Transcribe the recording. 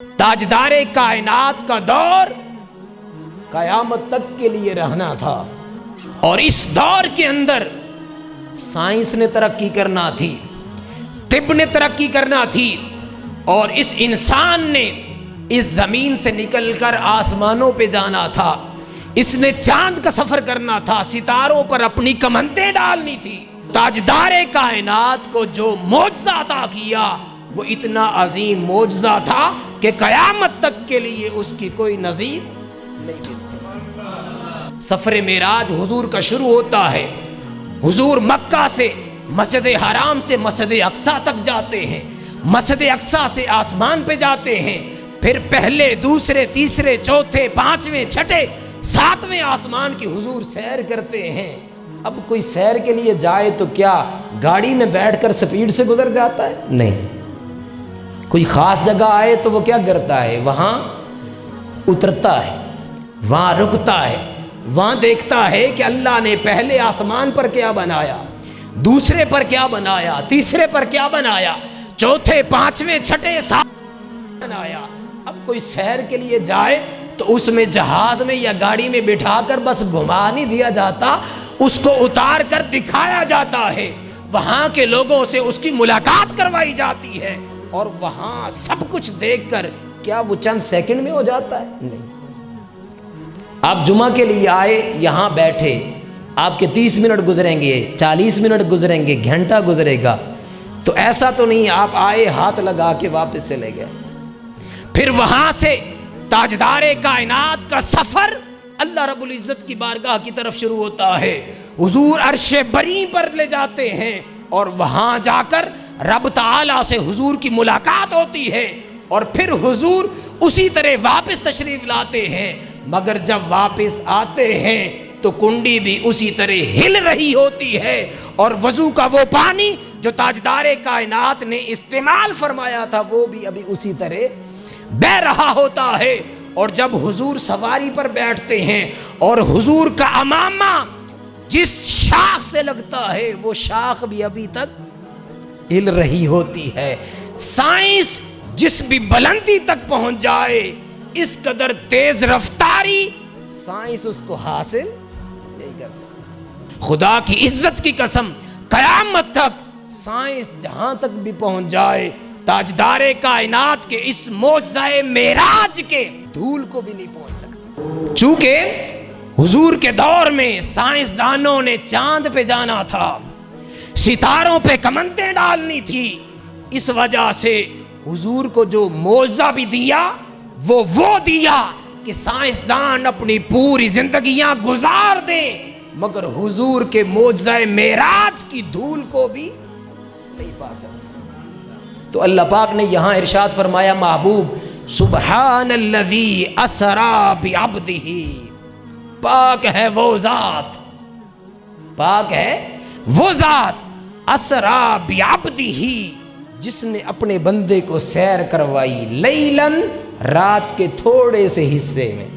تاجدار کائنات کا دور قیامت تک کے لیے رہنا تھا، اور اس دور کے اندر سائنس نے ترقی کرنا تھی، طب نے ترقی کرنا تھی، اور اس انسان نے اس زمین سے نکل کر آسمانوں پہ جانا تھا، اس نے چاند کا سفر کرنا تھا، ستاروں پر اپنی کمندیں ڈالنی تھی۔ تاجدار کائنات کو جو معجزہ عطا کیا وہ اتنا عظیم معجزہ تھا کہ قیامت تک کے لیے اس کی کوئی نظیر نہیں ملتی۔ سفر معراج حضور کا شروع ہوتا ہے، حضور مکہ سے مسجد حرام سے مسجد اقصیٰ تک جاتے ہیں، مسجد اقصیٰ سے آسمان پہ جاتے ہیں، پھر پہلے دوسرے تیسرے چوتھے پانچویں چھٹے ساتویں آسمان کی حضور سیر کرتے ہیں۔ اب کوئی سیر کے لیے جائے تو کیا گاڑی میں بیٹھ کر سپیڈ سے گزر جاتا ہے؟ نہیں، کوئی خاص جگہ آئے تو وہ کیا کرتا ہے؟ وہاں اترتا ہے، وہاں رکتا ہے، وہاں دیکھتا ہے کہ اللہ نے پہلے آسمان پر کیا بنایا، دوسرے پر کیا بنایا، تیسرے پر کیا بنایا، چوتھے پانچویں چھٹے ساتویں بنایا۔ اب کوئی سیر کے لیے جائے تو اس میں جہاز میں یا گاڑی میں بٹھا کر بس گھما نہیں دیا جاتا، اس کو اتار کر دکھایا جاتا ہے، وہاں کے لوگوں سے اس کی ملاقات کروائی جاتی ہے، اور وہاں سب کچھ دیکھ کر کیا وہ چند سیکنڈ میں ہو جاتا ہے؟ نہیں۔ آپ جمعہ کے لیے آئے، یہاں بیٹھے، آپ کے 30 منٹ گزریں گے، 40 منٹ گزریں گے، گھنٹہ گزرے گا، تو ایسا تو نہیں آپ آئے ہاتھ لگا کے واپس چلے گئے۔ پھر وہاں سے تاجدار کائنات کا سفر اللہ رب العزت کی بارگاہ کی طرف شروع ہوتا ہے، حضور عرش بری پر لے جاتے ہیں، اور وہاں جا کر رب تعالیٰ سے حضور کی ملاقات ہوتی ہے، اور پھر حضور اسی طرح واپس تشریف لاتے ہیں، مگر جب واپس آتے ہیں تو کنڈی بھی اسی طرح ہل رہی ہوتی ہے، اور وضو کا وہ پانی جو تاجدار کائنات نے استعمال فرمایا تھا وہ بھی ابھی اسی طرح بہ رہا ہوتا ہے۔ اور جب حضور سواری پر بیٹھتے ہیں اور حضور کا امامہ جس شاخ سے لگتا ہے وہ شاخ بھی ابھی تک ہل رہی ہوتی ہے۔ سائنس جس بھی بلندی تک پہنچ جائے، اس قدر تیز رفتاری سائنس اس کو حاصل نہیں کر سکتی۔ خدا کی عزت کی قسم، قیامت تک سائنس جہاں تک بھی پہنچ جائے، تاجدار کائنات کے اس معجزہ معراج کے دھول کو بھی نہیں پہنچ سکتا۔ چونکہ حضور کے دور میں سائنسدانوں نے چاند پہ جانا تھا، ستاروں پہ کمندیں ڈالنی تھی، اس وجہ سے حضور کو جو معجزہ بھی دیا وہ دیا کہ سائنسدان اپنی پوری زندگیاں گزار دیں، مگر حضور کے معجزہ معراج کی دھول کو بھی نہیں پا سکتے۔ تو اللہ پاک نے یہاں ارشاد فرمایا، محبوب سبحان الذی اسری بعبدہ، پاک ہے وہ ذات، پاک ہے وہ ذات، اسری بعبدہ، جس نے اپنے بندے کو سیر کروائی، لیلاً، رات کے تھوڑے سے حصے میں۔